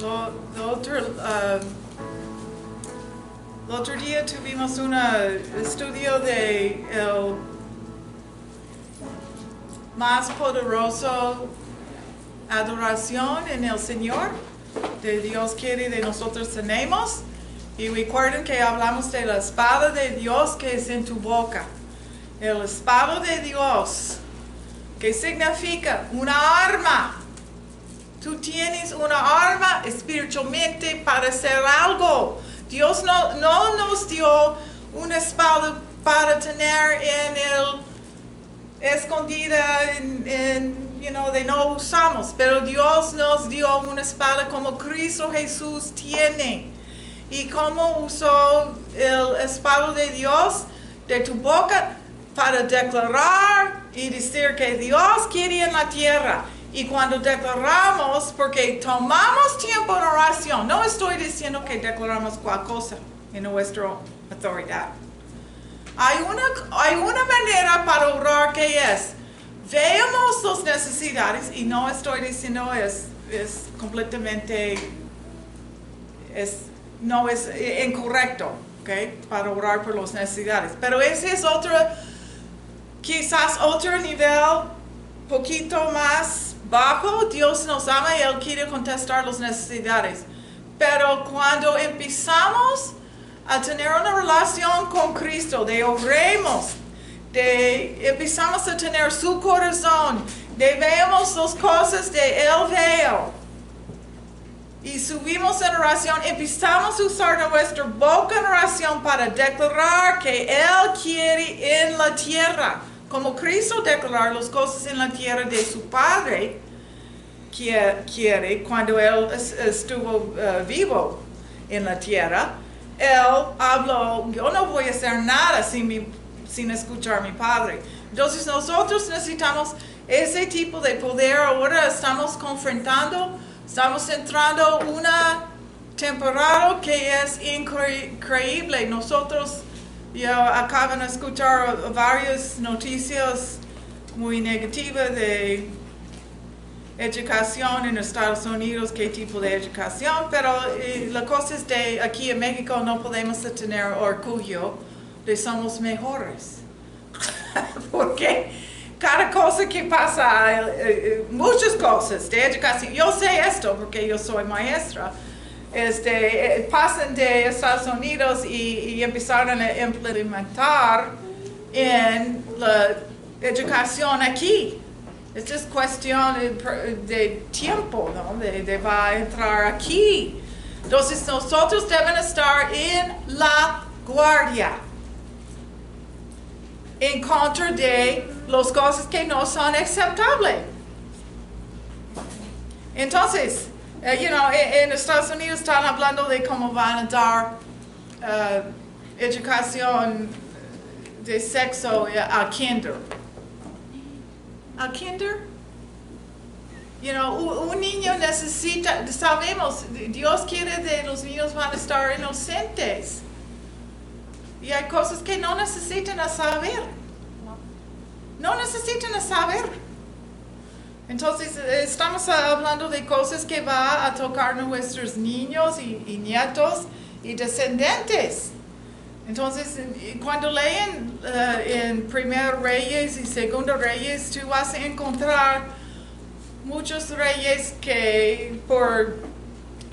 El otro día tuvimos un estudio de el más poderoso adoración en el Señor, de Dios quiere de nosotros tenemos. Y recuerden que hablamos de la espada de Dios que es en tu boca. El espada de Dios, que significa una arma. Tú tienes una arma espiritualmente para hacer algo. Dios no nos dio una espada para tener en el escondida de no usamos, pero Dios nos dio una espada como Cristo Jesús tiene. ¿Y cómo usó el espada de Dios de tu boca? Para declarar y decir que Dios quiere en la tierra. Y cuando declaramos, porque tomamos tiempo en oración, no estoy diciendo que declaramos cualquier cosa en nuestra autoridad. Hay una manera para orar que es, veamos las necesidades, y no estoy diciendo es completamente, no es incorrecto, ¿okay? Para orar por las necesidades. Pero ese es quizás otro nivel, poquito más bajo. Dios nos ama y Él quiere contestar las necesidades. Pero cuando empezamos a tener una relación con Cristo, de oremos, empezamos a tener su corazón, vemos las cosas de Él veo, y subimos en oración, empezamos a usar nuestra boca en oración para declarar que Él quiere en la tierra. Como Cristo declaró las cosas en la tierra de su Padre, que quiere, cuando Él estuvo vivo en la tierra, Él habló, yo no voy a hacer nada sin escuchar a mi Padre. Entonces nosotros necesitamos ese tipo de poder. Ahora estamos confrontando, estamos entrando una temporada que es increíble. Nosotros ya acaban de escuchar varias noticias muy negativas de educación en Estados Unidos, qué tipo de educación, pero la cosa es de aquí en México no podemos tener orgullo de somos mejores. Porque cada cosa que pasa, muchas cosas de educación, yo sé esto porque yo soy maestra, pasan de Estados Unidos y empezaron a implementar en la educación aquí. Esta es cuestión de tiempo, ¿no? De va a entrar aquí. Entonces nosotros debemos estar en la guardia, en contra de las cosas que no son aceptables. Entonces, en Estados Unidos están hablando de cómo van a dar educación de sexo a kinder. ¿A kinder? Un niño necesita, sabemos, Dios quiere que los niños van a estar inocentes. Y hay cosas que no necesitan saber. No necesitan saber. Entonces, estamos hablando de cosas que va a tocar a nuestros niños y nietos y descendientes. Entonces, cuando leen en Primer Reyes y Segundo Reyes, tú vas a encontrar muchos reyes que por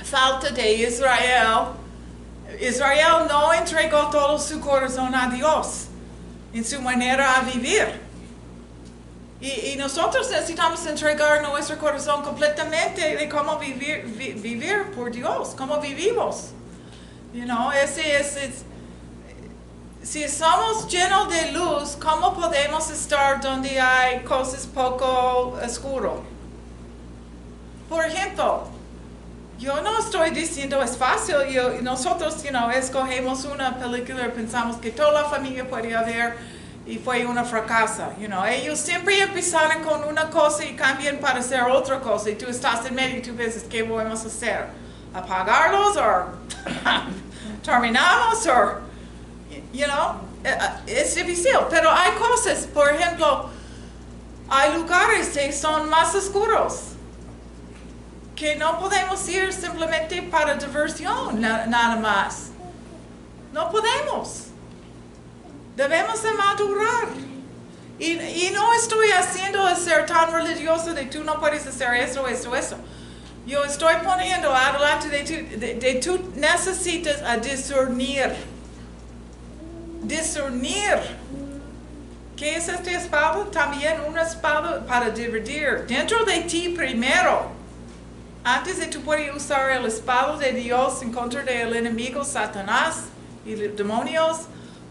falta de Israel no entregó todo su corazón a Dios en su manera de vivir. Y nosotros necesitamos entregar nuestro corazón completamente de cómo vivir por Dios, cómo vivimos. Si somos llenos de luz, ¿cómo podemos estar donde hay cosas poco oscuras? Por ejemplo, yo no estoy diciendo es fácil. Nosotros, escogemos una película y pensamos que toda la familia podía ver y fue un fracaso. Ellos siempre empezaron con una cosa y cambian para hacer otra cosa. Y tú estás en medio y tú piensas, ¿qué podemos hacer? ¿Apagarlos o terminamos o...? Es difícil, pero hay cosas, por ejemplo, hay lugares que son más oscuros que no podemos ir simplemente para diversión, nada más. No podemos. Debemos de madurar. Y no estoy haciendo ser tan religioso de tú no puedes hacer eso. Yo estoy poniendo adelante de tú necesitas a discernir. Discernir. ¿Qué es esta espada? También una espada para dividir. Dentro de ti primero. Antes de tú puedes usar el espada de Dios en contra del enemigo Satanás y los demonios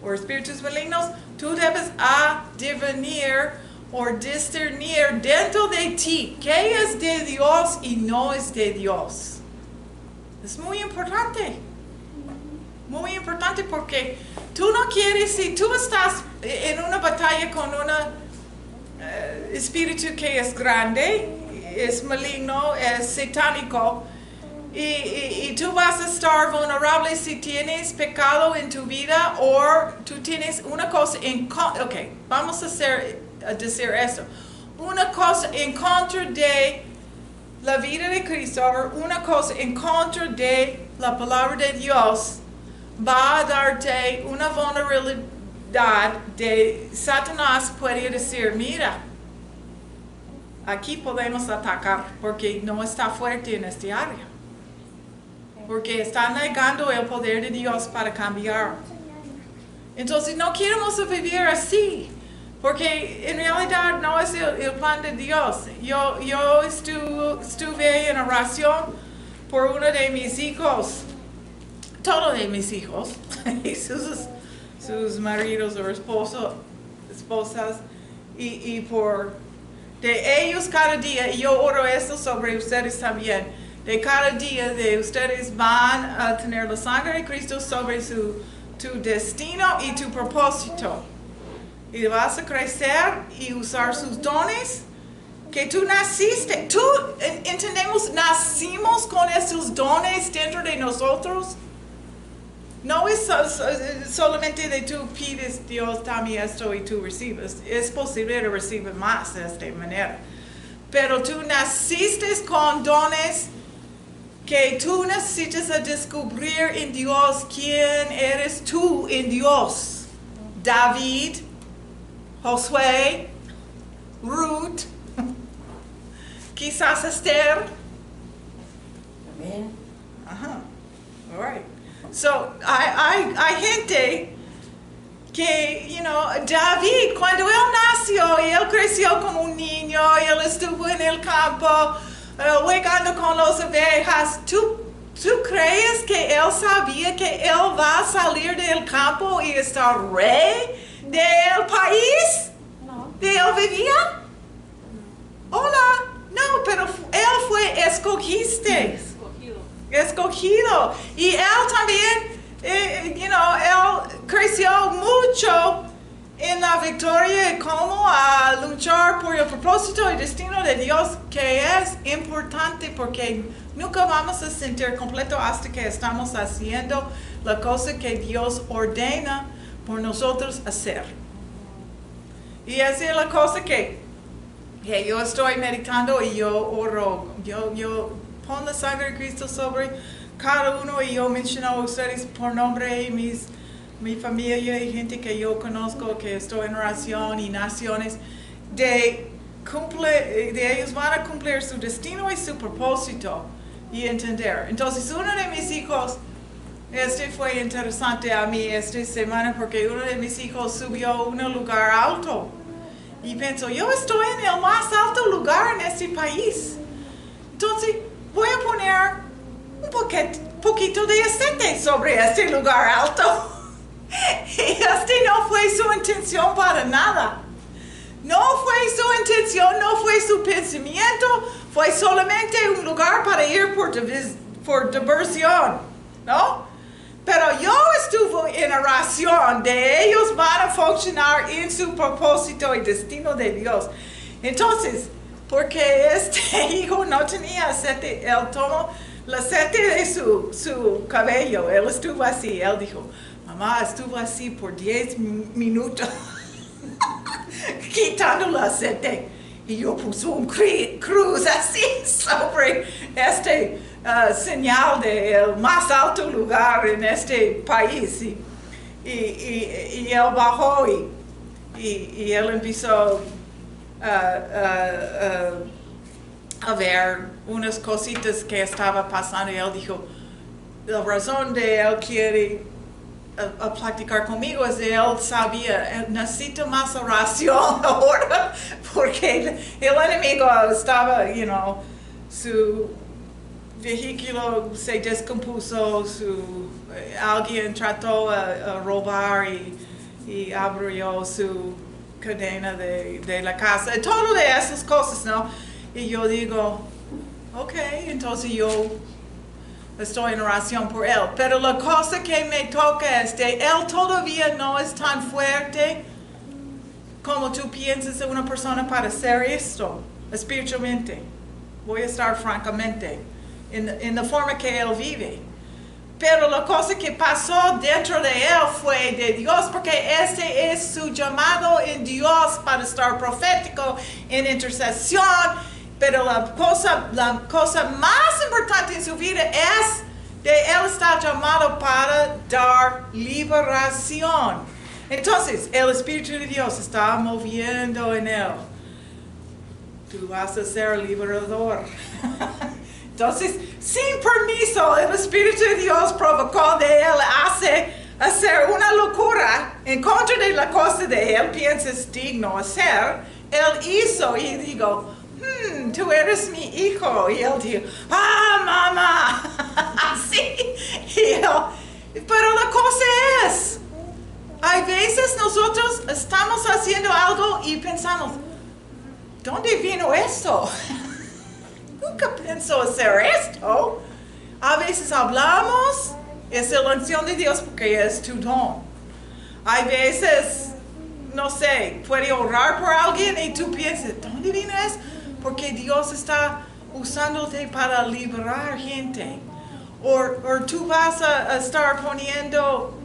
o espíritus malignos, tú debes adivinar o discernir dentro de ti qué es de Dios y no es de Dios. Es muy importante. Muy importante porque tú no quieres, si tú estás en una batalla con un espíritu que es grande, es maligno, es satánico, y tú vas a estar vulnerable si tienes pecado en tu vida o tú tienes una cosa en contra. Ok, vamos a decir esto. Una cosa en contra de la vida de Cristo, o una cosa en contra de la palabra de Dios, va a darte una vulnerabilidad de Satanás puede decir, mira, aquí podemos atacar porque no está fuerte en este área. Porque está negando el poder de Dios para cambiar. Entonces no queremos vivir así. Porque en realidad no es el plan de Dios. Yo estuve en oración por uno de mis hijos. Todos de mis hijos. Y sus maridos o esposas. Y por de ellos cada día. Y yo oro esto sobre ustedes también. De cada día de ustedes van a tener la sangre de Cristo sobre tu destino y tu propósito. Y vas a crecer y usar sus dones que tú naciste. Tú entendemos, nacimos con esos dones dentro de nosotros. No es solamente de tú pides Dios, dame esto y tú recibes. Es posible de recibir más de esta manera. Pero tú naciste con dones que tú necesitas descubrir en Dios quién eres tú en Dios. David, Josué, Ruth, quizás Esther. Amén. Ajá. All right. So, hay gente que, David, cuando él nació y él creció como un niño, y él estuvo en el campo, jugando con las ovejas, ¿tú crees que él sabía que él va a salir del campo y estar rey del país? No. ¿De él vivía? Hola. No, pero él fue escogido. Y él también, él creció mucho en la victoria y cómo a luchar por el propósito y destino de Dios, que es importante porque nunca vamos a sentir completo hasta que estamos haciendo la cosa que Dios ordena por nosotros hacer. Y esa es la cosa que yo estoy meditando y yo oro. Yo pongo la sangre de Cristo sobre cada uno y yo menciono a ustedes por nombre y mi familia y gente que yo conozco, que estoy en oración y naciones, de ellos van a cumplir su destino y su propósito y entender. Entonces, uno de mis hijos, fue interesante a mí esta semana porque uno de mis hijos subió a un lugar alto y pensó, yo estoy en el más alto lugar en este país. Entonces, voy a poner un poquito de aceite sobre este lugar alto. Y no fue su intención para nada. No fue su intención, no fue su pensamiento. Fue solamente un lugar para ir por diversión, ¿no? Pero yo estuve en oración de ellos van a funcionar en su propósito y destino de Dios. Entonces, porque este hijo no tenía aceite, él tomó el aceite de su cabello. Él estuvo así, él dijo, mamá, estuvo así por 10 minutos quitando el aceite. Y yo puse un cruz así sobre este señal del más alto lugar en este país. Y él bajó y él empezó a ver unas cositas que estaba pasando y él dijo, la razón de él quiere a platicar conmigo es de él sabía, necesito más oración ahora porque el enemigo estaba, su vehículo se descompuso, alguien trató a robar y abrió su cadena de la casa, todo de esas cosas, ¿no? Y yo digo, ok, entonces yo estoy en oración por él. Pero la cosa que me toca es que él todavía no es tan fuerte como tú piensas de una persona para hacer esto, espiritualmente. Voy a estar francamente, en la forma que él vive. Pero la cosa que pasó dentro de él fue de Dios, porque ese es su llamado en Dios para estar profético, en intercesión. Pero la cosa más importante en su vida es que él está llamado para dar liberación. Entonces, el Espíritu de Dios está moviendo en él. Tú vas a ser liberador. Entonces, sin permiso, el Espíritu de Dios provocó de él hacer una locura en contra de la cosa de él, piensas digno hacer. Él hizo y digo, tú eres mi hijo. Y él dijo, mamá, así. Pero la cosa es, hay veces nosotros estamos haciendo algo y pensamos, ¿dónde vino esto? Nunca pensó hacer esto. A veces hablamos, es la unción de Dios porque es tu don. Hay veces, no sé, puede orar por alguien y tú piensas, ¿dónde vino esto? Porque Dios está usándote para liberar gente. O tú vas a estar poniendo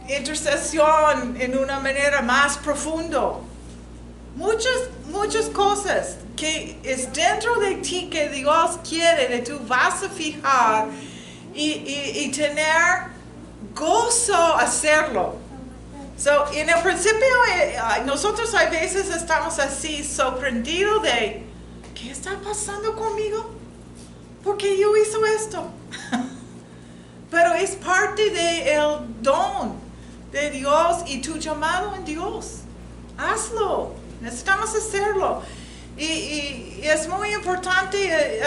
intercesión en una manera más profunda. Muchas cosas que es dentro de ti que Dios quiere que tú vas a fijar y tener gozo hacerlo. So, en el principio, nosotros a veces estamos así sorprendidos de, ¿qué está pasando conmigo? ¿Por qué yo hice esto? Pero es parte del don de Dios y tu llamado en Dios. Hazlo, necesitamos hacerlo. Y es muy importante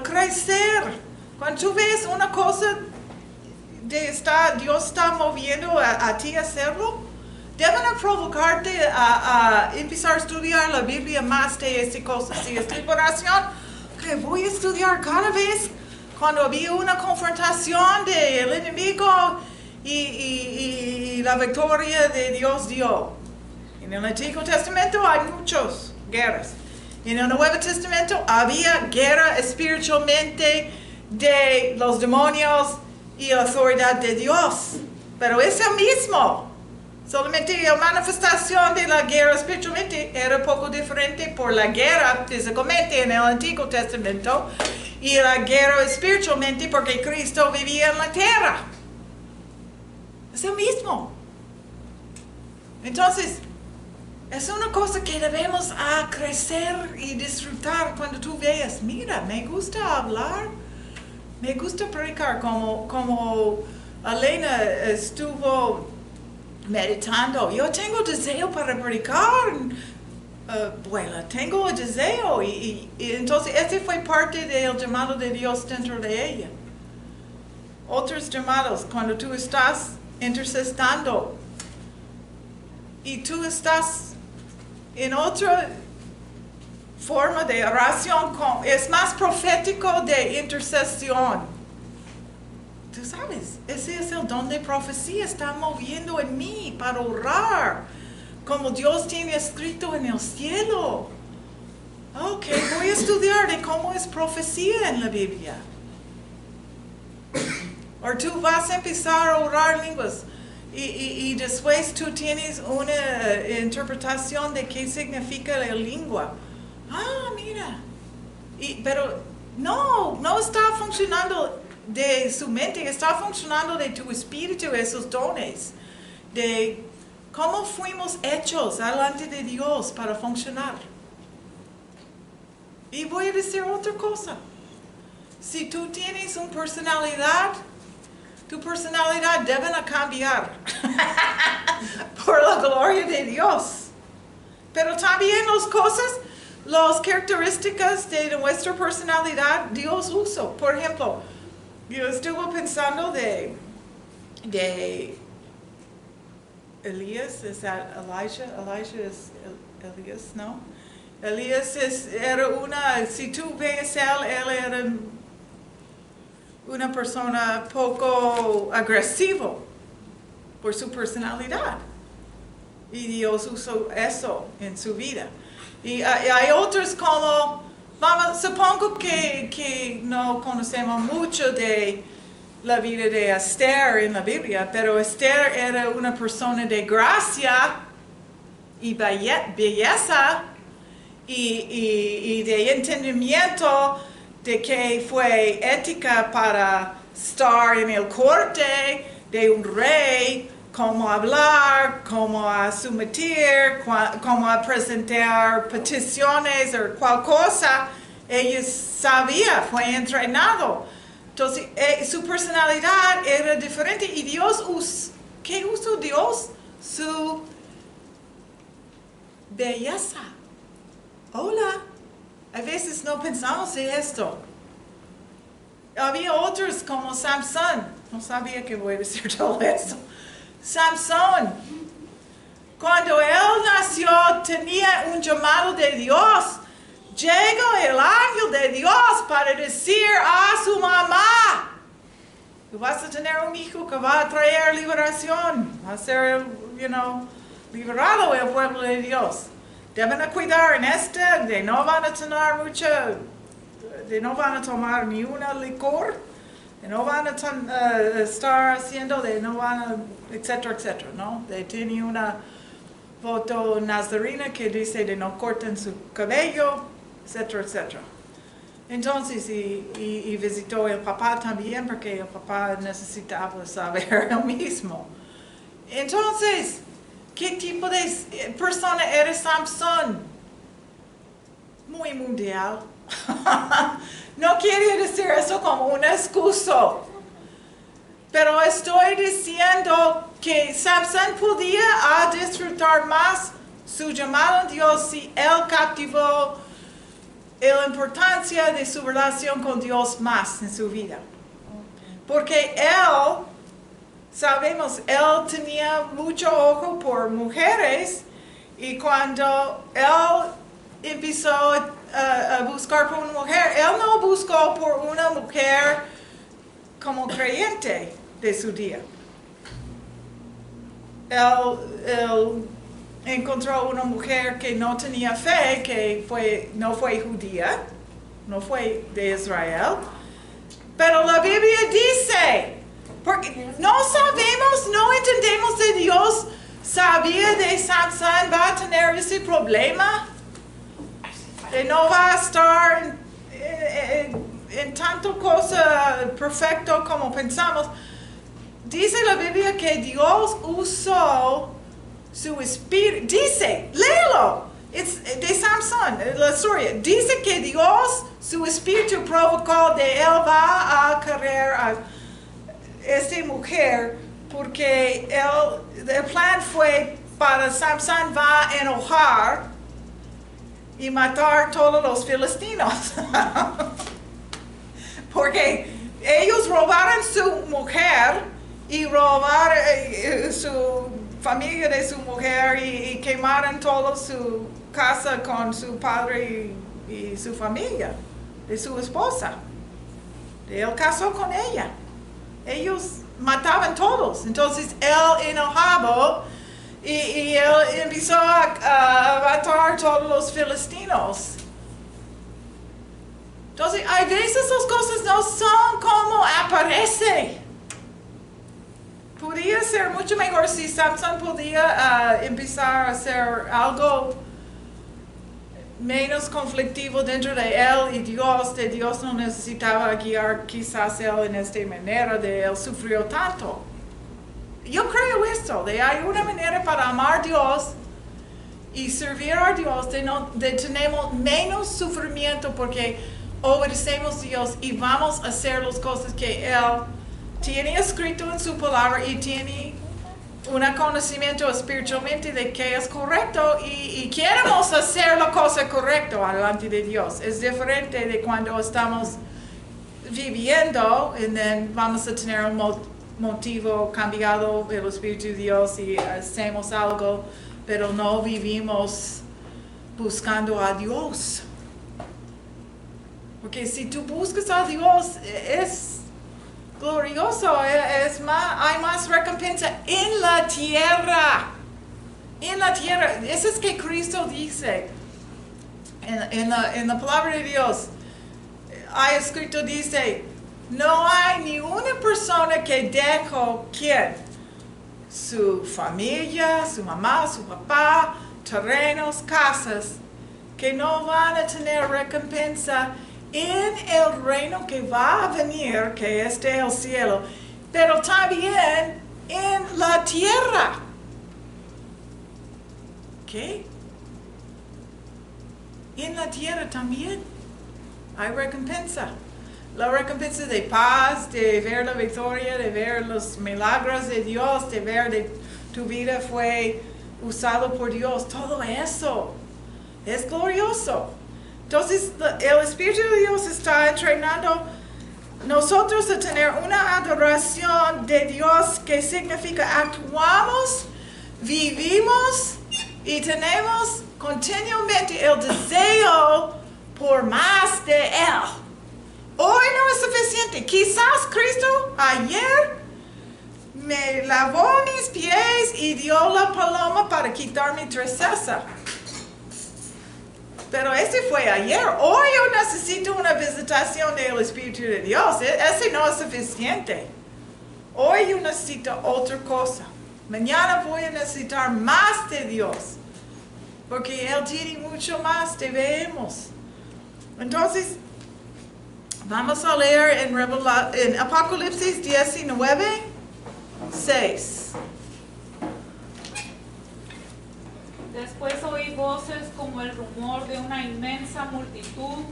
crecer. Cuando tú ves una cosa, Dios está moviendo a ti a hacerlo, deben provocarte a empezar a estudiar la Biblia más de estas cosas. Si estoy en oración, okay, voy a estudiar cada vez cuando había una confrontación del enemigo y la victoria de Dios dio. En el Antiguo Testamento hay muchas guerras. En el Nuevo Testamento había guerra espiritualmente de los demonios y la autoridad de Dios. Pero es el mismo. Solamente la manifestación de la guerra espiritualmente era un poco diferente por la guerra físicamente en el Antiguo Testamento y la guerra espiritualmente porque Cristo vivía en la tierra. Es el mismo. Entonces, es una cosa que debemos crecer y disfrutar cuando tú veas, mira, me gusta hablar, me gusta predicar, como Elena estuvo meditando. Yo tengo deseo para predicar, abuela, tengo deseo. Y entonces este fue parte del llamado de Dios dentro de ella. Otros llamados, cuando tú estás intercediendo y tú estás en otra forma de oración, es más profético de intercesión. Tú sabes, ese es el don de profecía, está moviendo en mí para orar, como Dios tiene escrito en el cielo. Ok, voy a estudiar de cómo es profecía en la Biblia. O tú vas a empezar a orar lenguas Y después tú tienes una interpretación de qué significa la lengua. Ah, mira. Pero no está funcionando de su mente, está funcionando de tu espíritu, esos dones. De cómo fuimos hechos delante de Dios para funcionar. Y voy a decir otra cosa. Si tú tienes una personalidad, tu personalidad debe cambiar por la gloria de Dios. Pero también las características de nuestra personalidad, Dios usa. Por ejemplo, yo estuve pensando de Elías, ¿es Elijah? Elijah es Elías, ¿no? Elías era si tú ves él era una persona poco agresiva por su personalidad. Y Dios usó eso en su vida. Y hay otros como, supongo que no conocemos mucho de la vida de Esther en la Biblia, pero Esther era una persona de gracia y belleza y de entendimiento de que fue ética para estar en el corte de un rey, cómo hablar, cómo someter, cómo presentar peticiones o cual cosa. Ella sabía, fue entrenado. Entonces, su personalidad era diferente y Dios, ¿qué usó Dios? Su belleza. Hola. A veces no pensamos en esto. Había otros como Samson. No sabía que voy a decir todo esto. Samson. Cuando él nació tenía un llamado de Dios. Llegó el ángel de Dios para decir a su mamá: tú vas a tener un hijo que va a traer liberación. Va a ser, liberado el pueblo de Dios. Deben cuidar en de no van a tener de no van a tomar ni una licor, de no van a estar haciendo, de no van a, etcétera, etcétera, ¿no? De tiene una foto nazarena que dice de no corten su cabello, etcétera, etcétera. Entonces, y visitó el papá también, porque el papá necesitaba saber lo mismo. Entonces, ¿qué tipo de persona era Samson? Muy mundial. No quiero decir eso como una excusa. Pero estoy diciendo que Samson podía disfrutar más su llamado a Dios si él captivó la importancia de su relación con Dios más en su vida. Porque él, sabemos, él tenía mucho ojo por mujeres y cuando él empezó a buscar por una mujer, él no buscó por una mujer como creyente de su día. Él encontró una mujer que no tenía fe, que no fue judía, no fue de Israel, pero la Biblia dice, porque no sabemos, no entendemos de Dios, sabía de Samson va a tener ese problema, de no va a estar en tanto cosa perfecto como pensamos. Dice la Biblia que Dios usó su espíritu, dice, léelo, de Samson, la historia, dice que Dios, su espíritu provocó de él va a querer a esta mujer, porque el plan fue para Samson va a enojar y matar todos los filistinos. Porque ellos robaron su mujer y robaron su familia de su mujer y quemaron toda su casa con su padre y su familia, de su esposa. Él casó con ella. Ellos mataban todos. Entonces él enojado y él empezó a matar todos los filistinos. Entonces, a veces las cosas no son como aparece. Podría ser mucho mejor si Samson podía empezar a hacer algo menos conflictivo dentro de él y Dios, de Dios no necesitaba guiar quizás él en esta manera, de él sufrió tanto. Yo creo esto, de hay una manera para amar a Dios y servir a Dios, de tenemos menos sufrimiento porque obedecemos a Dios y vamos a hacer las cosas que Él tiene escrito en su palabra y tiene un conocimiento espiritualmente de que es correcto y queremos hacer la cosa correcta delante de Dios. Es diferente de cuando estamos viviendo y vamos a tener un motivo cambiado del Espíritu de Dios y hacemos algo, pero no vivimos buscando a Dios. Porque si tú buscas a Dios, es glorioso, hay más recompensa en la tierra. En la tierra, eso es que Cristo dice en la palabra de Dios. Hay escrito, dice, no hay ni una persona que dejó, ¿quién? Su familia, su mamá, su papá, terrenos, casas, que no van a tener recompensa en el reino que va a venir, que es del cielo, pero también en la tierra. ¿Qué? En la tierra también hay recompensa. La recompensa de paz, de ver la victoria, de ver los milagros de Dios, de ver que tu vida fue usado por Dios. Todo eso es glorioso. Entonces, el Espíritu de Dios está entrenando nosotros a tener una adoración de Dios que significa actuamos, vivimos y tenemos continuamente el deseo por más de Él. Hoy no es suficiente. Quizás Cristo ayer me lavó mis pies y dio la paloma para quitar mi tristeza. Pero ese fue ayer. Hoy yo necesito una visitación del Espíritu de Dios. Ese no es suficiente. Hoy yo necesito otra cosa. Mañana voy a necesitar más de Dios. Porque Él tiene mucho más, debemos. Entonces, vamos a leer en Apocalipsis 19, 6. Después oí voces como el rumor de una inmensa multitud,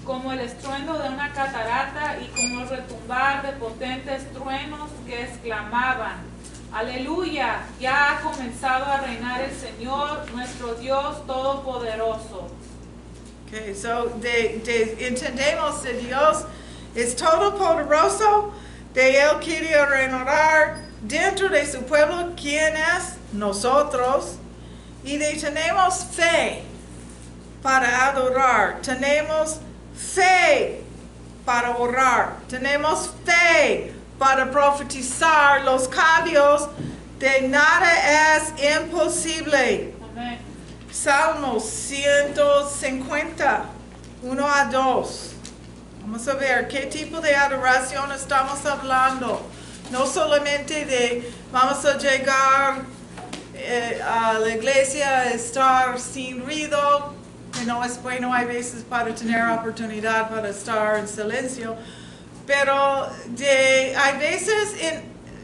como el estruendo de una catarata y como el retumbar de potentes truenos que exclamaban: Aleluya, ya ha comenzado a reinar el Señor, nuestro Dios Todopoderoso. Okay, so entendemos que Dios es todopoderoso, de Él quiere reinar dentro de su pueblo. ¿Quién es? Nosotros. Y tenemos fe para adorar, tenemos fe para orar, tenemos fe para profetizar los cambios, de nada es imposible. Amén. Salmos 150, 1 a 2. Vamos a ver qué tipo de adoración estamos hablando. No solamente de vamos a llegar a la iglesia, estar sin ruido, que no es bueno, hay veces para tener oportunidad para estar en silencio, pero hay veces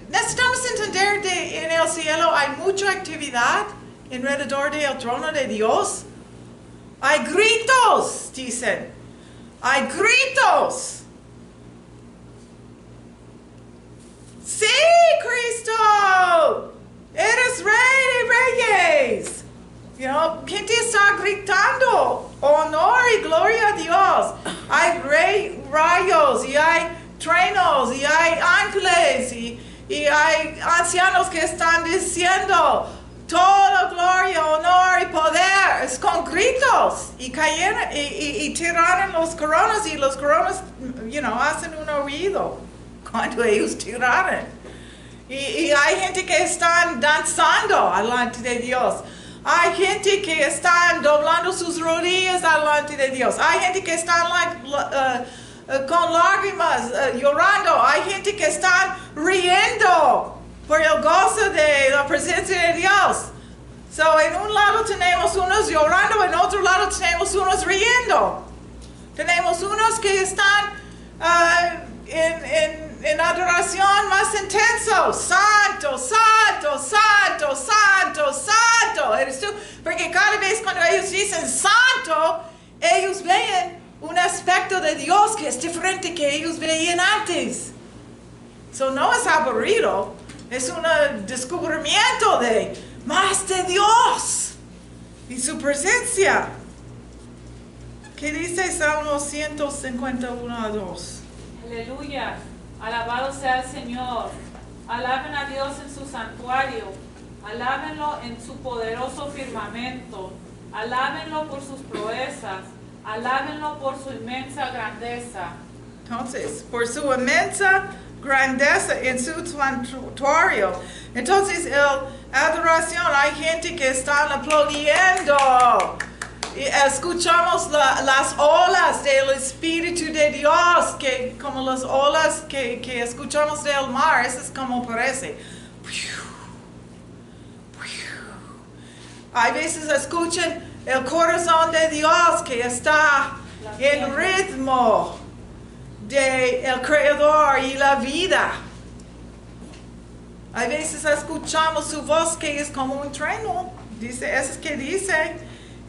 necesitamos entender que en el cielo hay mucha actividad alrededor del trono de Dios. Hay gritos, dicen, hay gritos. Sí, Cristo, eres Rey de Reyes. Gente está gritando honor y gloria a Dios. Hay rayos y hay truenos y hay ángeles y hay ancianos que están diciendo toda gloria, honor y poder. Es con gritos y cayeron y tiraron los coronas y los coronas, hacen un oído cuando ellos tiraron. Y hay gente que están danzando delante de Dios. Hay gente que están doblando sus rodillas delante de Dios. Hay gente que están con lágrimas llorando. Hay gente que están riendo por el gozo de la presencia de Dios. So, en un lado tenemos unos llorando, en otro lado tenemos unos riendo. Tenemos unos que están en adoración más intenso. Santo, santo, santo, santo, santo. ¿Eres tú? Porque cada vez cuando ellos dicen santo, ellos ven un aspecto de Dios que es diferente que ellos veían antes. So, no es aburrido, es un descubrimiento de más de Dios y su presencia. ¿Qué dice Salmo 151:2? Aleluya, alabado sea el Señor. Alaben a Dios en su santuario, alábenlo en su poderoso firmamento, alábenlo por sus proezas, alábenlo por su inmensa grandeza. Entonces, por su inmensa grandeza en su santuario. Entonces, adoración, hay gente que está aplaudiendo. Y escuchamos las olas del Espíritu de Dios, que como las olas que escuchamos del mar, eso es como parece. Hay veces escuchan el corazón de Dios que está en ritmo de el Creador y la vida. Hay veces escuchamos su voz que es como un trueno. Dice, eso es que dice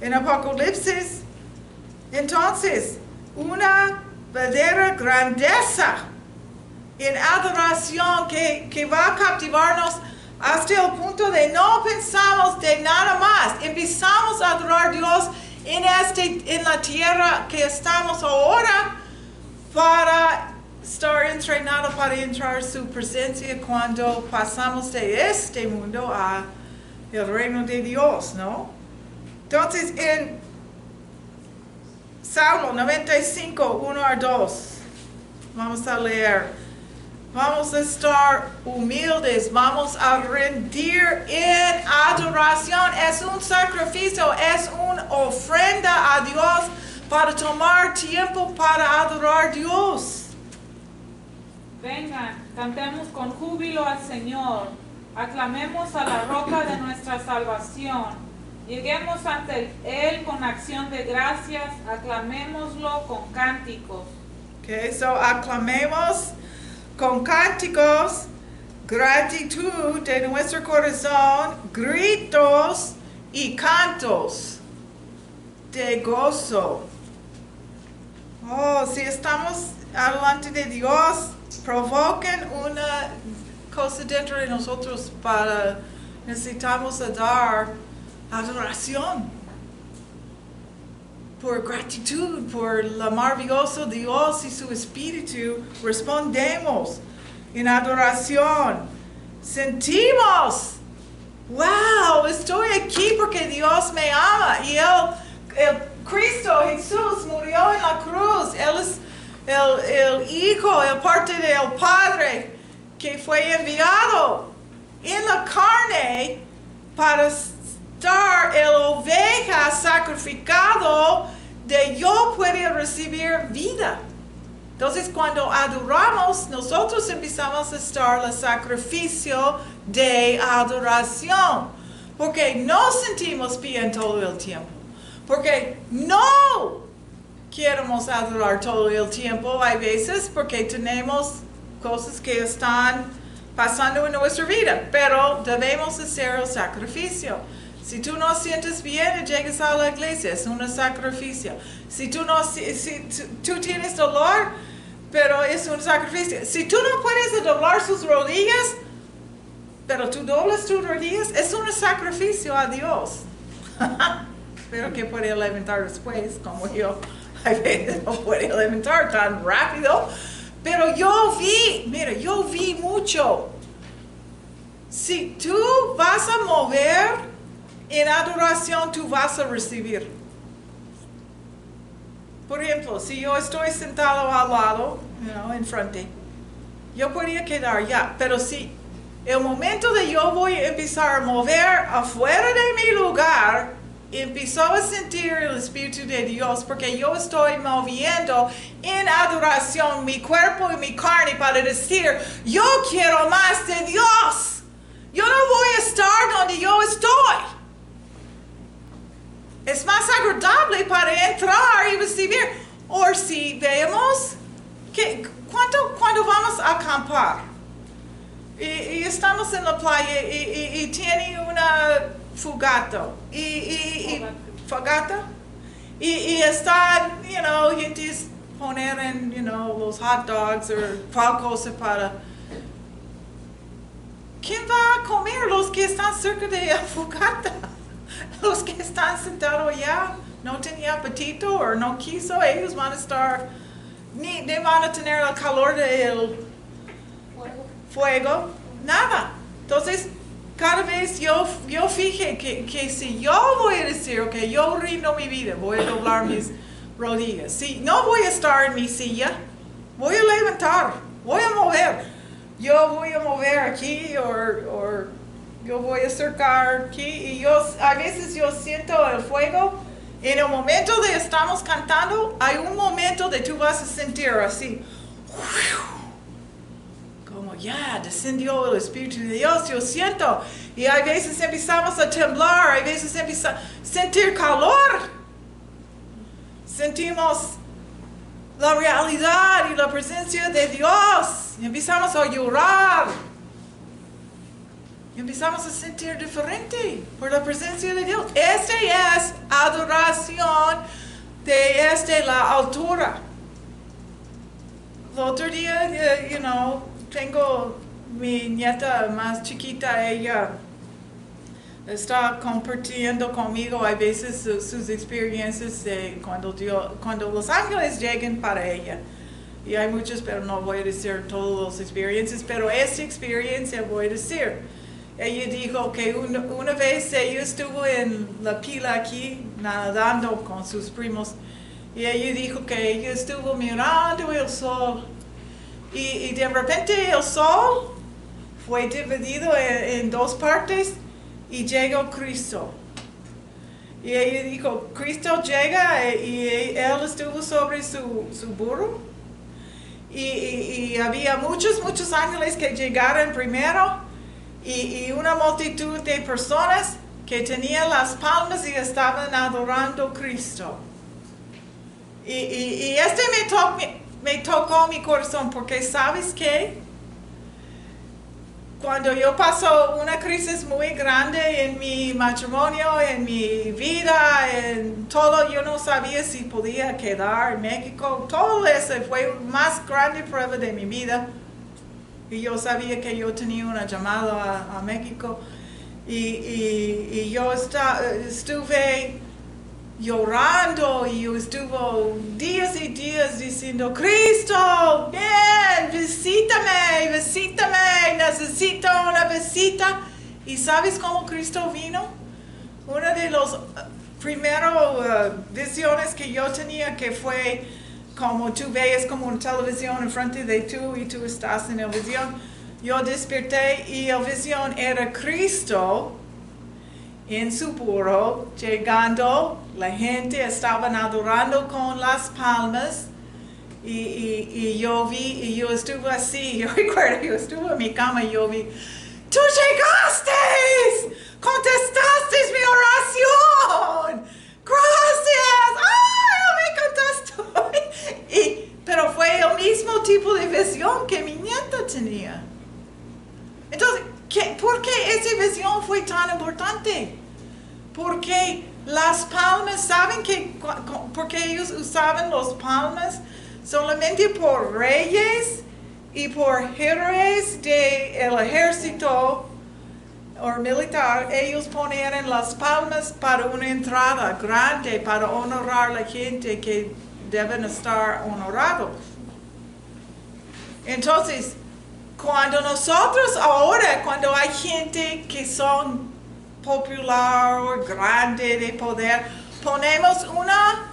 en Apocalipsis. Entonces, una verdadera grandeza en adoración que va a captivarnos hasta el punto de no pensamos de nada más. Empezamos a adorar a Dios en la tierra que estamos ahora, para estar entrenado para entrar su presencia cuando pasamos de este mundo a el reino de Dios, ¿no? Entonces, en Salmo 95:1-2, vamos a leer. Vamos a estar humildes, vamos a rendir en adoración. Es un sacrificio, es una ofrenda a Dios para tomar tiempo para adorar a Dios. Vengan, cantemos con júbilo al Señor, aclamemos a la roca de nuestra salvación, lleguemos ante Él con acción de gracias, aclamémoslo con cánticos. Okay, so aclamemos con cánticos, gratitud de nuestro corazón, gritos y cantos de gozo. Oh, si estamos delante de Dios, provoquen una cosa dentro de nosotros necesitamos dar adoración. Por gratitud, por la maravillosa Dios y su Espíritu, respondemos en adoración. Sentimos, wow, estoy aquí porque Dios me ama y el Cristo Jesús murió en la cruz. Él es el Hijo, el parte del Padre que fue enviado en la carne para estar el oveja sacrificado de yo poder recibir vida. Entonces cuando adoramos, nosotros empezamos a estar el sacrificio de adoración, porque no sentimos bien todo el tiempo, porque no queremos adorar todo el tiempo, hay veces porque tenemos cosas que están pasando en nuestra vida, pero debemos hacer el sacrificio. Si tú no sientes bien y llegas a la iglesia, es un sacrificio. Si tú tienes dolor, pero es un sacrificio. Si tú no puedes doblar sus rodillas, pero tú doblas tus rodillas, es un sacrificio a Dios. Pero que puede levantar después, como yo. A veces no puede levantar tan rápido. Pero yo vi mucho. Si tú vas a mover en adoración, tú vas a recibir. Por ejemplo, si yo estoy sentado al lado, enfrente, yo podría quedar ya, pero si el momento de yo voy a empezar a mover afuera de mi lugar, empezó a sentir el Espíritu de Dios, porque yo estoy moviendo en adoración mi cuerpo y mi carne para decir, yo quiero más de Dios. para entrar y recibir. O si vemos que cuando vamos a acampar y estamos en la playa y tiene una fogata y están, gentes poner en, los hot dogs o cual cosa para... ¿Quién va a comer? Los que están cerca de la fogata. Los que están sentados allá no tenían apetito o no quiso, ellos van a estar, ni van a tener el calor del fuego, nada. Entonces, cada vez yo fijé que si yo voy a decir, ok, yo rindo mi vida, voy a doblar mis rodillas. Si no voy a estar en mi silla, voy a levantar, voy a mover. Yo voy a mover aquí o yo voy a acercar aquí y a veces yo siento el fuego. En el momento de estamos cantando, hay un momento de tú vas a sentir así, como ya descendió el Espíritu de Dios, yo siento. Y a veces empezamos a temblar, a veces empezamos a sentir calor. Sentimos la realidad y la presencia de Dios. Y empezamos a llorar. Y empezamos a sentir diferente por la presencia de Dios. Esta es adoración desde la altura. El otro día, tengo mi nieta más chiquita, ella está compartiendo conmigo a veces sus experiencias de cuando los ángeles llegan para ella. Y hay muchos, pero no voy a decir todas las experiencias, pero esta experiencia voy a decir. Ella dijo que una vez ella estuvo en la pila aquí, nadando con sus primos, y ella dijo que ella estuvo mirando el sol, y de repente el sol fue dividido en dos partes, y llegó Cristo. Y ella dijo, Cristo llega, y él estuvo sobre su burro, y había muchos ángeles que llegaron primero, y una multitud de personas que tenían las palmas y estaban adorando a Cristo. Y este me tocó mi corazón, porque ¿sabes qué? Cuando yo paso una crisis muy grande en mi matrimonio, en mi vida, en todo, yo no sabía si podía quedar en México. Todo eso fue la más grande prueba de mi vida. Y yo sabía que yo tenía una llamada a México. Y yo estuve llorando y yo estuve días y días diciendo, Cristo, ven, visítame, necesito una visita. ¿Y sabes cómo Cristo vino? Una de las primeras visiones que yo tenía, que fue como tú ves como una televisión enfrente de tú y tú estás en la visión. Yo desperté y la visión era Cristo en su burro llegando. La gente estaba adorando con las palmas y yo vi y yo estuve así. Yo recuerdo, yo estuve en mi cama y yo vi, ¡tú llegaste! ¡Contestaste mi oración! ¡Gracias! Pero fue el mismo tipo de visión que mi nieta tenía. Entonces, ¿por qué esa visión fue tan importante? Porque las palmas, ¿saben por qué ellos usaban las palmas? Solamente por reyes y por héroes del ejército o militar, ellos ponían las palmas para una entrada grande, para honorar a la gente que deben estar honorados. Entonces, cuando nosotros ahora, cuando hay gente que son popular o grande de poder, ponemos una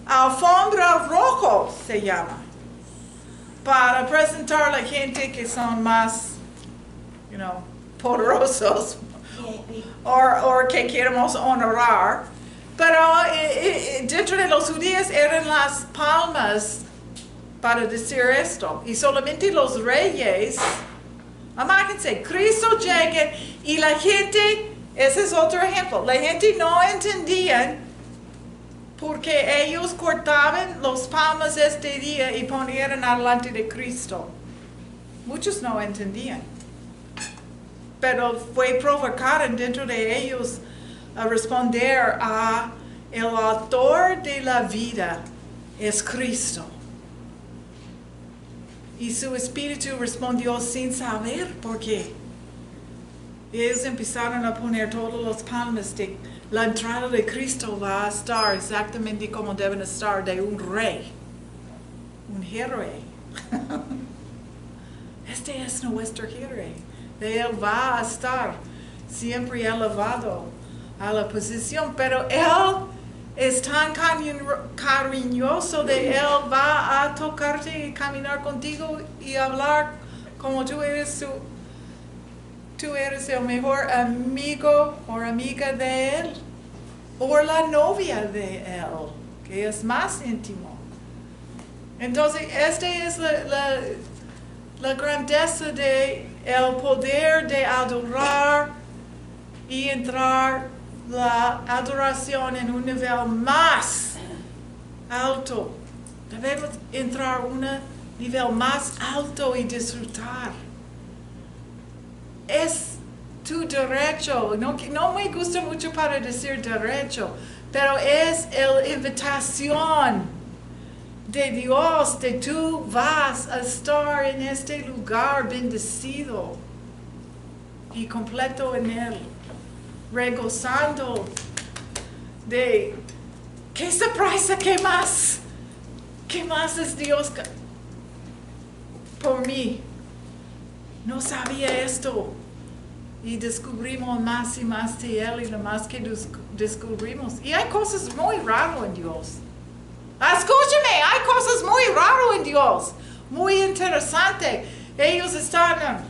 alfombra roja, se llama, para presentar a la gente que son más, poderosos o que queremos honorar. Pero dentro de los judíos eran las palmas para decir esto. Y solamente los reyes, imagínense, Cristo llega y la gente, ese es otro ejemplo, la gente no entendía porque ellos cortaban los palmas este día y ponían delante de Cristo. Muchos no entendían, pero fue provocar dentro de ellos a responder a el autor de la vida es Cristo. Y su espíritu respondió sin saber por qué. Ellos empezaron a poner todos los palmas de la entrada de Cristo va a estar exactamente como deben estar de un rey, un héroe. Este es nuestro héroe. Él va a estar siempre elevado a la posición, pero Él es tan cariñoso de Él, va a tocarte y caminar contigo y hablar como tú eres el mejor amigo o amiga de Él, o la novia de Él, que es más íntimo. Entonces, esta es la grandeza de el poder de adorar y entrar la adoración en un nivel más alto. Debemos entrar a un nivel más alto y disfrutar. Es tu derecho. No me gusta mucho para decir derecho, pero es la invitación de Dios, de tú vas a estar en este lugar bendecido y completo en Él, regozando de qué sorpresa, qué más es Dios por mí. No sabía esto y descubrimos más y más de Él y lo más que descubrimos. Y hay cosas muy raras en Dios. Escúchame, hay cosas muy raras en Dios, muy interesantes. Ellos están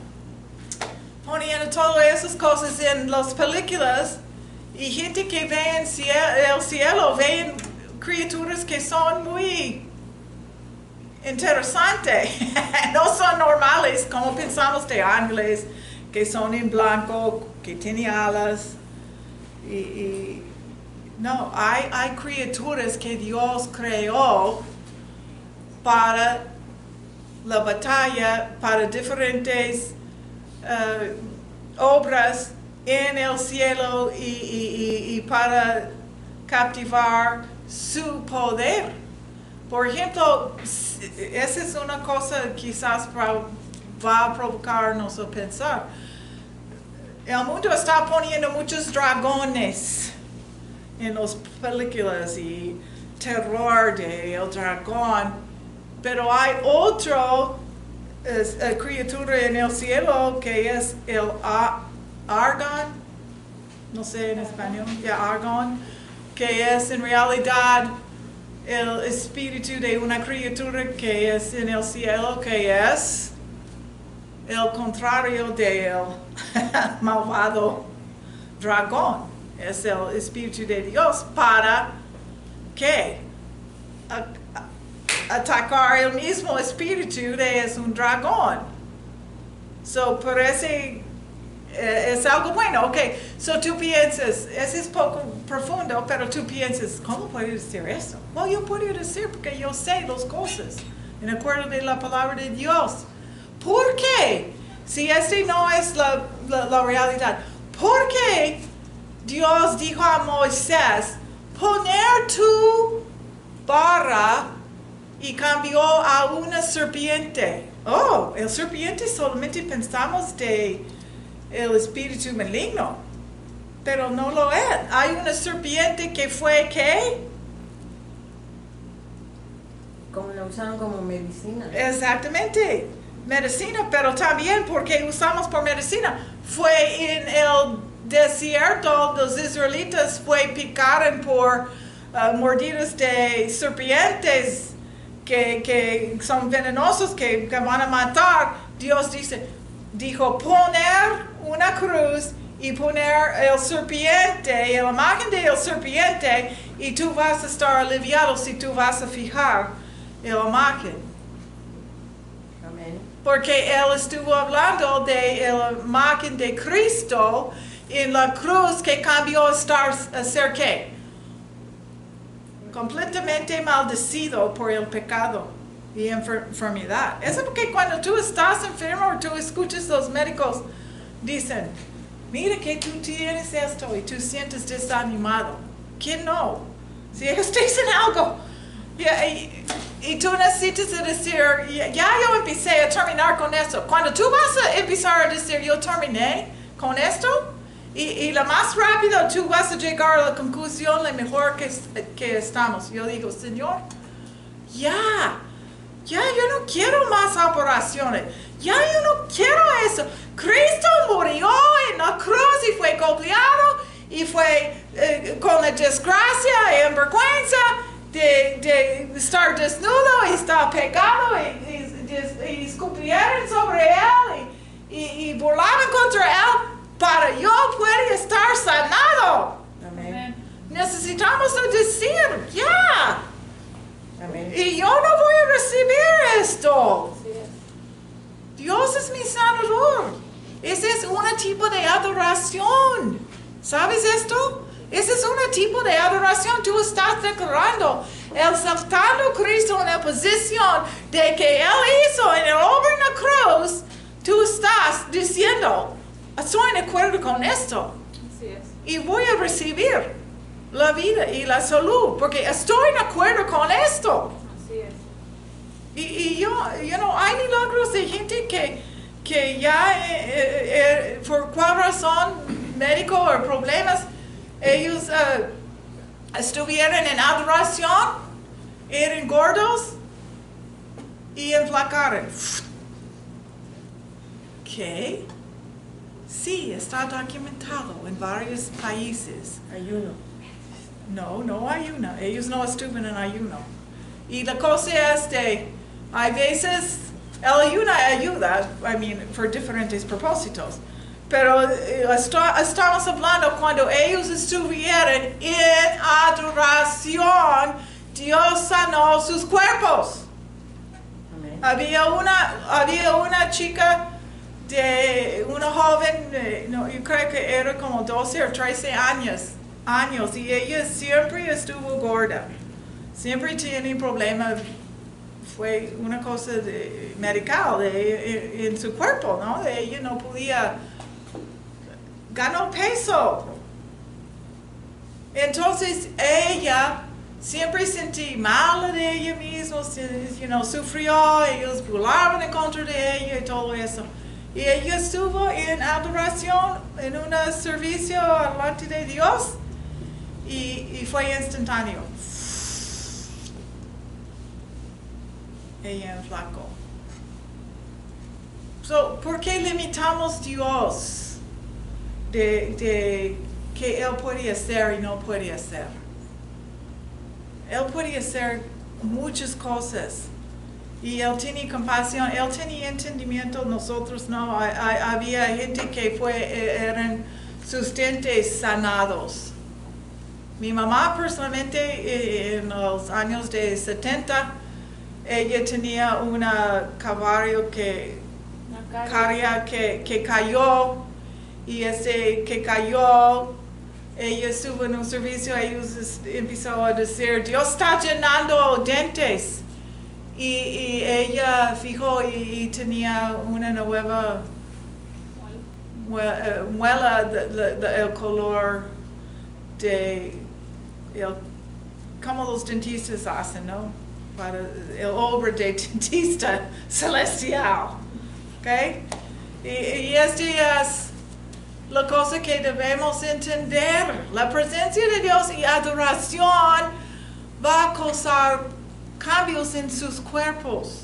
poniendo todas esas cosas en las películas y gente que ve el cielo, ven criaturas que son muy interesantes. No son normales como pensamos de ángeles, que son en blanco, que tienen alas. No, hay criaturas que Dios creó para la batalla, para diferentes obras en el cielo y para captivar su poder. Por ejemplo, esa es una cosa quizás va a provocarnos a pensar. El mundo está poniendo muchos dragones en las películas y terror del dragón, pero hay otra criatura en el cielo que es el Argon, no sé en español, Argon, que es en realidad el espíritu de una criatura que es en el cielo, que es el contrario del malvado dragón. Es el Espíritu de Dios para ¿qué? Atacar el mismo espíritu de es un dragón. So, parece es algo bueno. Ok, so tú piensas, eso es poco profundo, pero tú piensas, ¿cómo puedo decir eso? Well, yo puedo decir porque yo sé las cosas en acuerdo de la palabra de Dios. ¿Por qué? Si este no es la realidad, ¿por qué Dios dijo a Moisés, poner tu vara y cambió a una serpiente? Oh, el serpiente solamente pensamos de el espíritu maligno, pero no lo es. Hay una serpiente que fue, ¿qué? Como la usaron como medicina. Exactamente, medicina, pero también porque usamos por medicina. Fue en el desierto, los israelitas picaron por mordidas de serpientes que son venenosos, que van a matar. Dios dijo poner una cruz y poner el serpiente, la imagen del serpiente, y tú vas a estar aliviado si tú vas a fijar la imagen. Amén. Porque Él estuvo hablando de la imagen de Cristo en la cruz que cambió a ser ¿qué? completamente maldecido por el pecado y enfermedad. Eso es porque cuando tú estás enfermo o tú escuchas los médicos dicen, mira que tú tienes esto y tú sientes desanimado. ¿Quién no? Si ellos te dicen algo y tú necesitas decir, ya yo empecé a terminar con esto. Cuando tú vas a empezar a decir, yo terminé con esto, y lo más rápido tú vas a llegar a la conclusión, lo mejor que estamos. Yo digo, Señor, ya yo no quiero más operaciones. Ya yo no quiero eso. Cristo murió en la cruz y fue golpeado y fue con la desgracia y vergüenza de estar desnudo y estar pegado y escupieron sobre él y burlaban contra él para yo poder estar sanado. Amén. Necesitamos decir, ya. Amén. Y yo no voy a recibir esto. Así es. Dios es mi sanador. Ese es un tipo de adoración. ¿Sabes esto? Ese es un tipo de adoración. Tú estás declarando, exaltando a Cristo en la posición de que Él hizo en el obra en la cruz. Tú estás diciendo, estoy de acuerdo con esto. Así es. Y voy a recibir la vida y la salud, porque estoy de acuerdo con esto. Así es. Y yo, hay milagros de gente que ya, por cuál razón, médico o problemas, ellos estuvieron en adoración, eran gordos y enflacaron. ¿Qué? Sí, está documentado en varios países. Ayuno. No ayuno. Ellos no estuvieron en ayuno. Y la cosa es hay veces el ayuno ayuda, por diferentes propósitos. Pero estamos hablando cuando ellos estuvieron en adoración, Dios sanó sus cuerpos. Amén. Había una chica una joven, yo creo que era como 12 o 13 años, y ella siempre estuvo gorda, siempre tenía un problema, fue una cosa medical en su cuerpo, ¿no? Ella no podía, ganó peso. Entonces ella siempre sentía mal de ella misma, sufrió, ellos burlaban en contra de ella y todo eso. Y ella estuvo en adoración, en un servicio delante de Dios, y fue instantáneo. Ella enflacó. ¿Por qué limitamos a Dios de que Él puede hacer y no puede hacer? Él puede hacer muchas cosas. Y Él tiene compasión, Él tenía entendimiento, nosotros no. Había gente que eran sustentes sanados. Mi mamá personalmente en los años de 70, ella tenía una caballo que cayó, y que cayó, ella estuvo en un servicio, ellos empezó a decir, Dios está llenando dientes. Y ella fijó y tenía una nueva muela el color como los dentistas hacen, ¿no? Para el obra de dentista celestial, ¿ok? Y este es la cosa que debemos entender. La presencia de Dios y adoración va a causar cambios en sus cuerpos.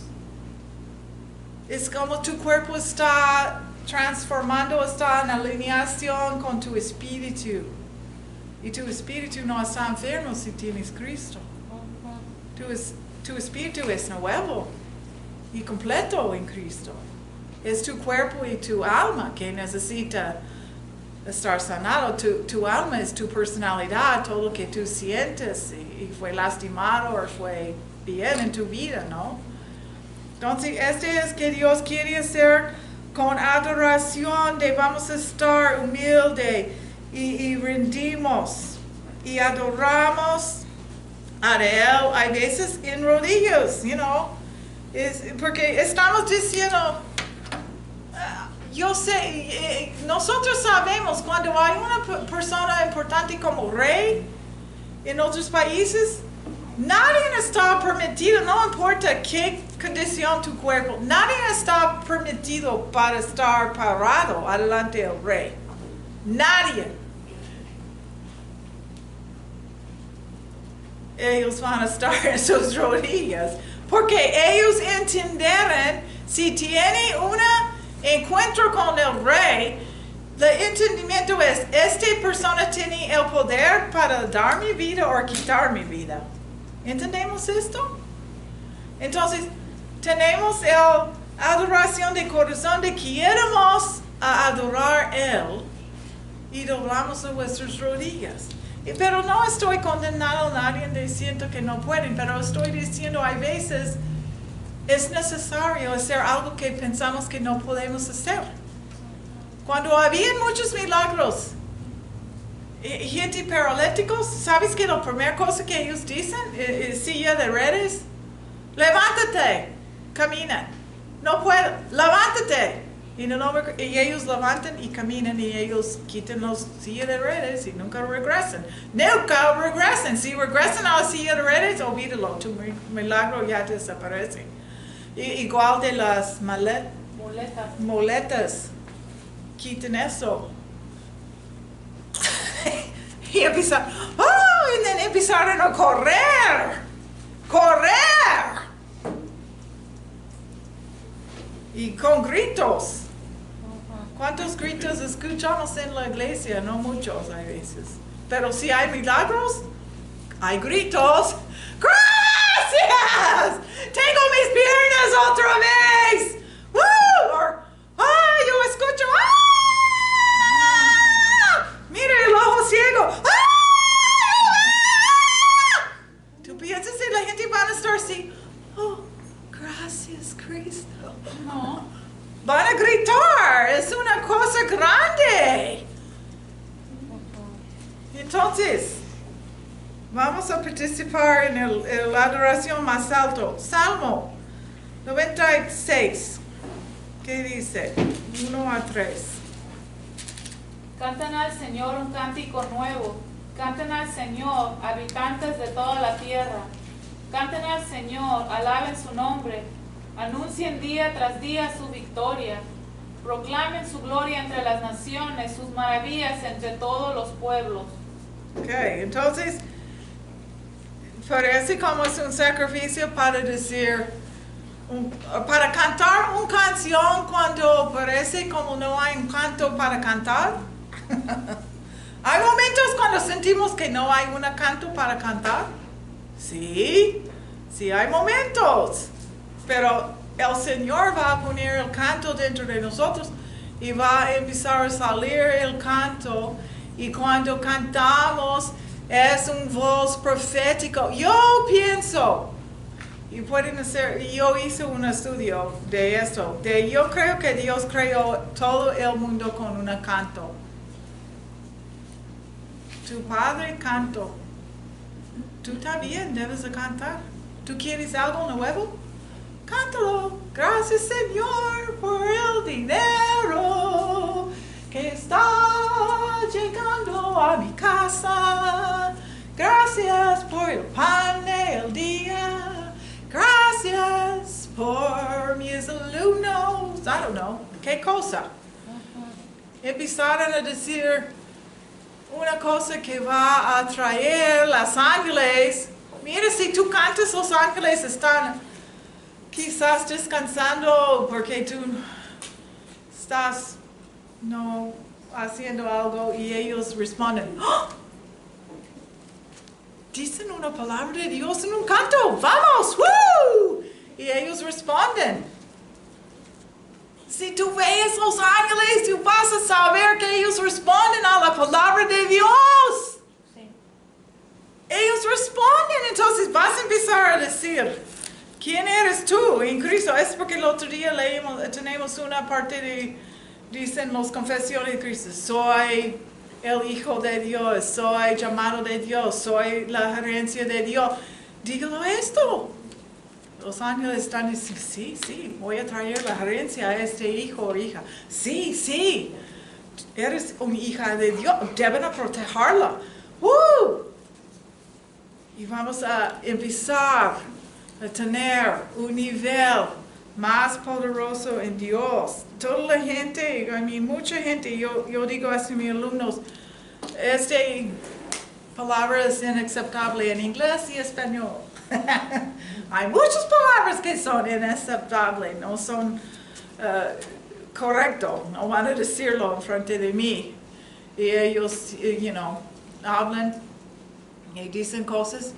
Es como tu cuerpo está transformando, está en alineación con tu espíritu. Y tu espíritu no está enfermo si tienes Cristo. Tu espíritu es nuevo y completo en Cristo. Es tu cuerpo y tu alma que necesita estar sanado. Tu alma es tu personalidad, todo lo que tú sientes y fue lastimado o fue bien en tu vida, ¿no? Entonces, es que Dios quiere hacer con adoración, vamos a estar humilde y rendimos y adoramos Ariel, hay veces en rodillas, porque estamos diciendo, yo sé, nosotros sabemos cuando hay una persona importante como rey en otros países, nadie está permitido, no importa qué condición tu cuerpo, nadie está permitido para estar parado adelante del rey. Nadie. Ellos van a estar en sus rodillas porque ellos entenderán si tiene un encuentro con el rey. El entendimiento es, esta persona tiene el poder para dar mi vida o quitar mi vida. ¿Entendemos esto? Entonces, tenemos la adoración de corazón de queremos adorar a Él y doblamos en nuestras rodillas. Pero no estoy condenando a nadie diciendo que no pueden, pero estoy diciendo hay veces es necesario hacer algo que pensamos que no podemos hacer. Cuando había muchos milagros, gente paralíticos, ¿sabes que la primera cosa que ellos dicen? Silla de redes. Levántate, camina. No puedo, levántate. Y ellos levantan y caminan y ellos quitan los sillas de redes y nunca regresan. Nunca regresan. Si regresan a la silla de redes, olvídalo. Tu milagro ya desaparece. Igual de las muletas. Quitan eso. Y empezaron a correr. Y con gritos. ¿Cuántos gritos escuchamos en la iglesia? No muchos a veces. Pero si hay milagros, hay gritos. ¡Gracias! ¡Tengo mis piernas otra vez! ¡Woo! Yo escucho. ¡Ah! ¡Mira el ojo ciego! ¡Ah! ¿Tú piensas que la gente va a estar así? Oh, gracias, Cristo. No. Van a gritar, es una cosa grande. Entonces, vamos a participar en la adoración más alto. Salmo 96. ¿Qué dice? 1 a 3. Canten al Señor un cántico nuevo. Canten al Señor, habitantes de toda la tierra. Canten al Señor, alaben su nombre. Anuncien día tras día su victoria. Proclamen su gloria entre las naciones, sus maravillas entre todos los pueblos. Ok, entonces, parece como es un sacrificio para decir, para cantar una canción cuando parece como no hay un canto para cantar. Hay momentos cuando sentimos que no hay un canto para cantar. Sí hay momentos. Pero el Señor va a poner el canto dentro de nosotros y va a empezar a salir el canto. Y cuando cantamos es un voz profético. Yo pienso, y pueden hacer, yo hice un estudio de esto, yo creo que Dios creó todo el mundo con un canto. Tu padre cantó. Tú también debes de cantar. ¿Tú quieres algo nuevo? Cántalo. Gracias, Señor, por el dinero que está llegando a mi casa. Gracias por el pan del día. Gracias por mis alumnos. I don't know. ¿Qué cosa? Empezaron a decir una cosa que va a atraer los ángeles. Mira, si tú cantas, los ángeles están quizás descansando porque tú estás no haciendo algo y ellos responden. ¡Oh! Dicen una palabra de Dios en un canto. ¡Vamos! ¡Woo! Y ellos responden. Si tú ves los ángeles, tú vas a saber que ellos responden a la palabra de Dios. Sí. Ellos responden, entonces vas a empezar a decir, ¿quién eres tú en Cristo? Es porque el otro día tenemos una parte de, dicen las confesiones de Cristo. Soy el Hijo de Dios, soy llamado de Dios, soy la herencia de Dios. Dígalo esto. Los ángeles están diciendo, sí, voy a traer la herencia a este hijo o hija. Sí, eres una hija de Dios, deben protegerla. Y vamos a empezar a tener un nivel más poderoso en Dios. Toda la gente, mucha gente, yo digo a mis alumnos, esta palabra es inaceptable en inglés y español. Hay muchas palabras que son inaceptables, no son correctos, no van a decirlo en frente de mí. Y ellos, hablan y dicen cosas.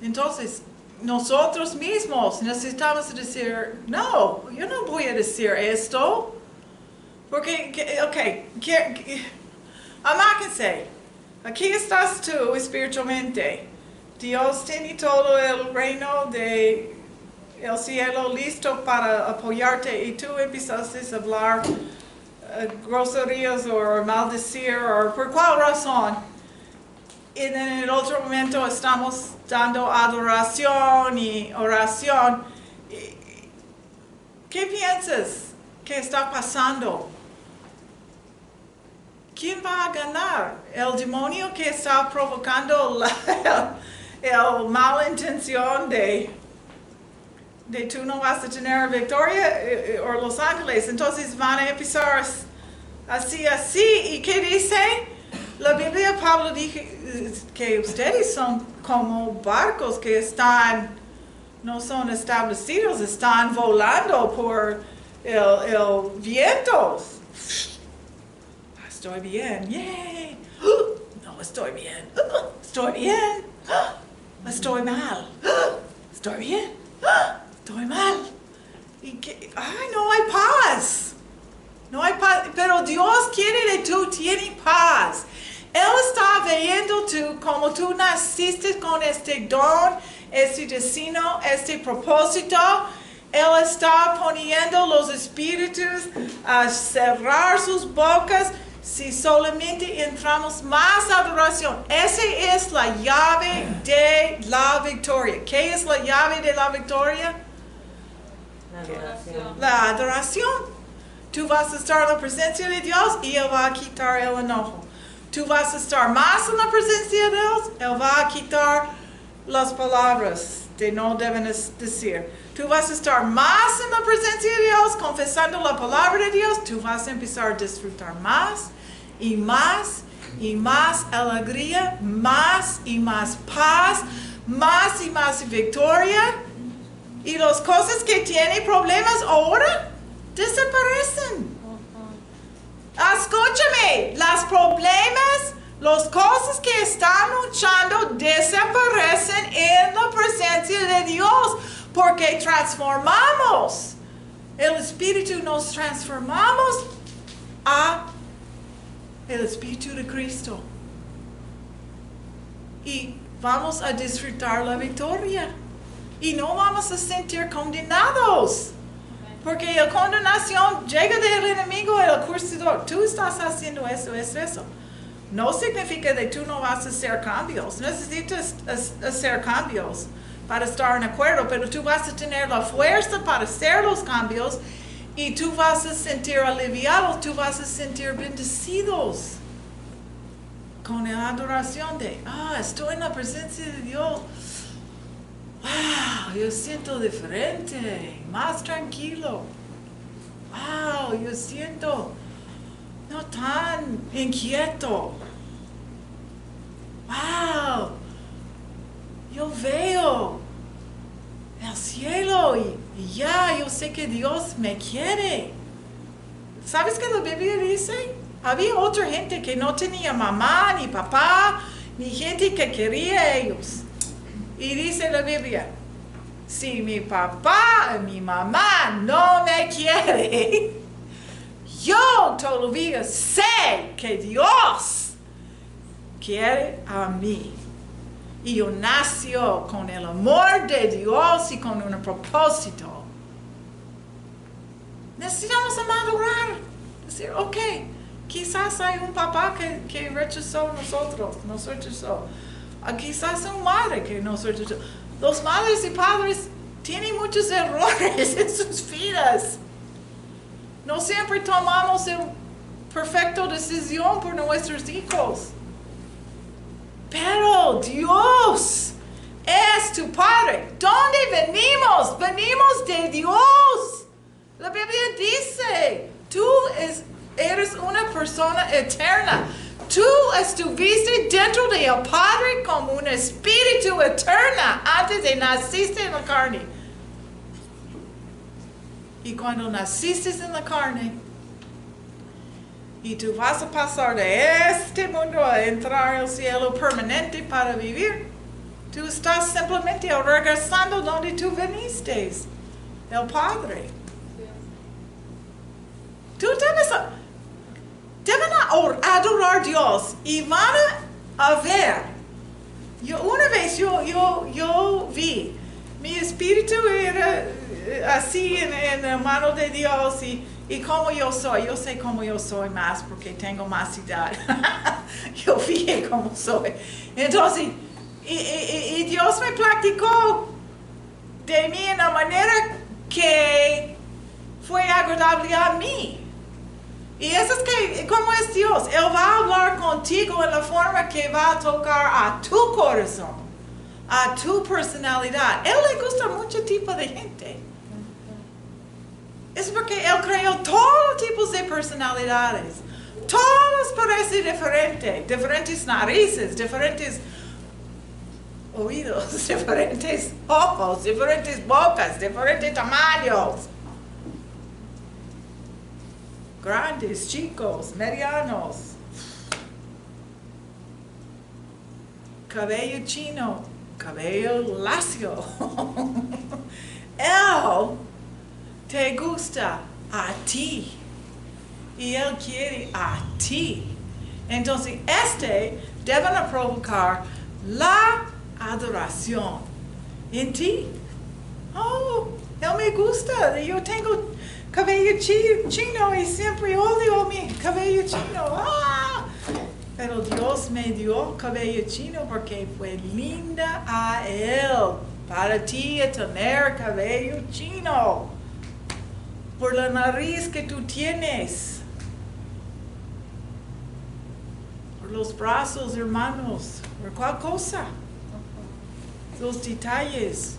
Entonces, nosotros mismos necesitamos decir, no, yo no voy a decir esto. Porque, amáquense. Aquí estás tú espiritualmente. Dios tiene todo el reino del cielo listo para apoyarte y tú empezaste a hablar groserías o maldecir o por cuál razón. Y en el otro momento estamos dando adoración y oración. ¿Qué piensas que está pasando? ¿Quién va a ganar? ¿El demonio que está provocando la mala intención de tú no vas a tener victoria o los ángeles? Entonces van a empezar así. ¿Y qué dice? La Biblia, Pablo dijo que ustedes son como barcos que no son establecidos, están volando por el viento. Estoy bien, yay. No estoy bien, estoy bien, estoy mal, estoy bien, estoy mal. No hay paz. No hay paz, pero Dios quiere que tú tienes paz. Él está viendo tú como tú naciste con este don, este destino, este propósito. Él está poniendo los espíritus a cerrar sus bocas si solamente entramos más adoración. Esa es la llave de la victoria. ¿Qué es la llave de la victoria? La adoración. La adoración. Tú vas a estar en la presencia de Dios y Él va a quitar el enojo. Tú vas a estar más en la presencia de Dios, Él va a quitar las palabras que no deben decir. Tú vas a estar más en la presencia de Dios, confesando la palabra de Dios. Tú vas a empezar a disfrutar más y más y más alegría, más y más paz, más y más victoria. Y las cosas que tienen problemas ahora desaparecen. Escúchame, los problemas, las cosas que están luchando desaparecen en la presencia de Dios porque transformamos. El Espíritu nos transformamos a el Espíritu de Cristo. Y vamos a disfrutar la victoria. Y no vamos a sentir condenados. Porque la condenación llega del enemigo, el acusador. Tú estás haciendo eso. No significa que tú no vas a hacer cambios. Necesitas hacer cambios para estar en acuerdo, pero tú vas a tener la fuerza para hacer los cambios y tú vas a sentir aliviados, tú vas a sentir bendecidos con la adoración de, estoy en la presencia de Dios. Wow, yo siento diferente, más tranquilo. Wow, yo siento no tan inquieto. Wow, yo veo el cielo y ya, yo sé que Dios me quiere. ¿Sabes qué la Biblia dice? Había otra gente que no tenía mamá, ni papá, ni gente que quería a ellos. Y dice la Biblia, si mi papá y mi mamá no me quieren, yo todavía sé que Dios quiere a mí. Y yo nació con el amor de Dios y con un propósito. Necesitamos madurar. Decir, ok, Quizás hay un papá que rechazó nos rechazó. Quizás una madre que nos rechazó. Los madres y padres tienen muchos errores en sus vidas. No siempre tomamos la perfecta decisión por nuestros hijos. Pero Dios es tu Padre. ¿Dónde venimos? Venimos de Dios. La Biblia dice, tú eres una persona eterna. Tú estuviste dentro del Padre como un espíritu eterna antes de naciste en la carne. Y cuando naciste en la carne, y tú vas a pasar de este mundo a entrar al cielo permanente para vivir, tú estás simplemente regresando donde tú viniste, el Padre. Tú deben adorar a Dios y van a ver. Una vez yo vi, mi espíritu era así en la mano de Dios y como yo soy. Yo sé cómo yo soy más porque tengo más edad. Yo vi cómo soy. Entonces, y Dios me platicó de mí en la manera que fue agradable a mí. Y eso es que, ¿cómo es Dios? Él va a hablar contigo en la forma que va a tocar a tu corazón, a tu personalidad. Él le gusta mucho tipo de gente. Es porque Él creó todos tipos de personalidades. Todos parecen diferentes. Diferentes narices, diferentes oídos, diferentes ojos, diferentes bocas, diferentes tamaños. Grandes, chicos, medianos. Cabello chino, cabello lacio. Él te gusta a ti. Y Él quiere a ti. Entonces, deben provocar la adoración en ti. Oh, Él me gusta. Yo tengo cabello chino y siempre odio mi cabello chino. ¡Ah! Pero Dios me dio cabello chino porque fue linda a Él. Para ti tener cabello chino. Por la nariz que tú tienes. Por los brazos, hermanos. Por cuál cosa. Los detalles.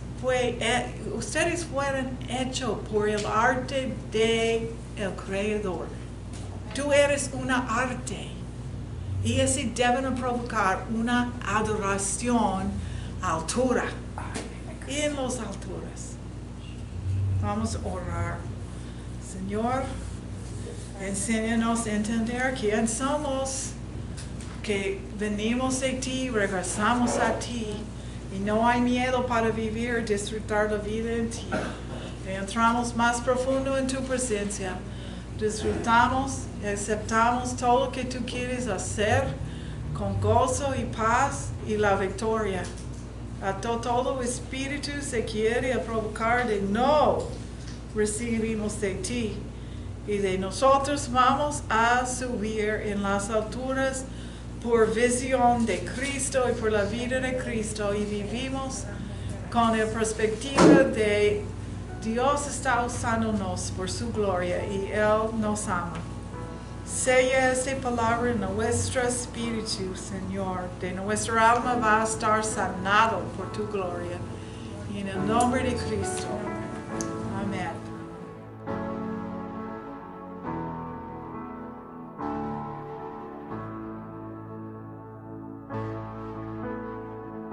Ustedes fueron hechos por el arte del Creador. Tú eres una arte. Y así deben provocar una adoración altura. En las alturas. Vamos a orar. Señor, enséñanos a entender quién somos, que venimos de ti, regresamos a ti. Y no hay miedo para vivir, disfrutar la vida en ti. Entramos más profundo en tu presencia. Disfrutamos y aceptamos todo lo que tú quieres hacer con gozo y paz y la victoria. A todo espíritu se quiere provocar de no recibimos de ti. Y de nosotros vamos a subir en las alturas por visión de Cristo y por la vida de Cristo y vivimos con la perspectiva de Dios está usándonos por su gloria y Él nos ama. Sella esta palabra en nuestro espíritu, Señor, de nuestra alma va a estar sanado por tu gloria. Y en el nombre de Cristo.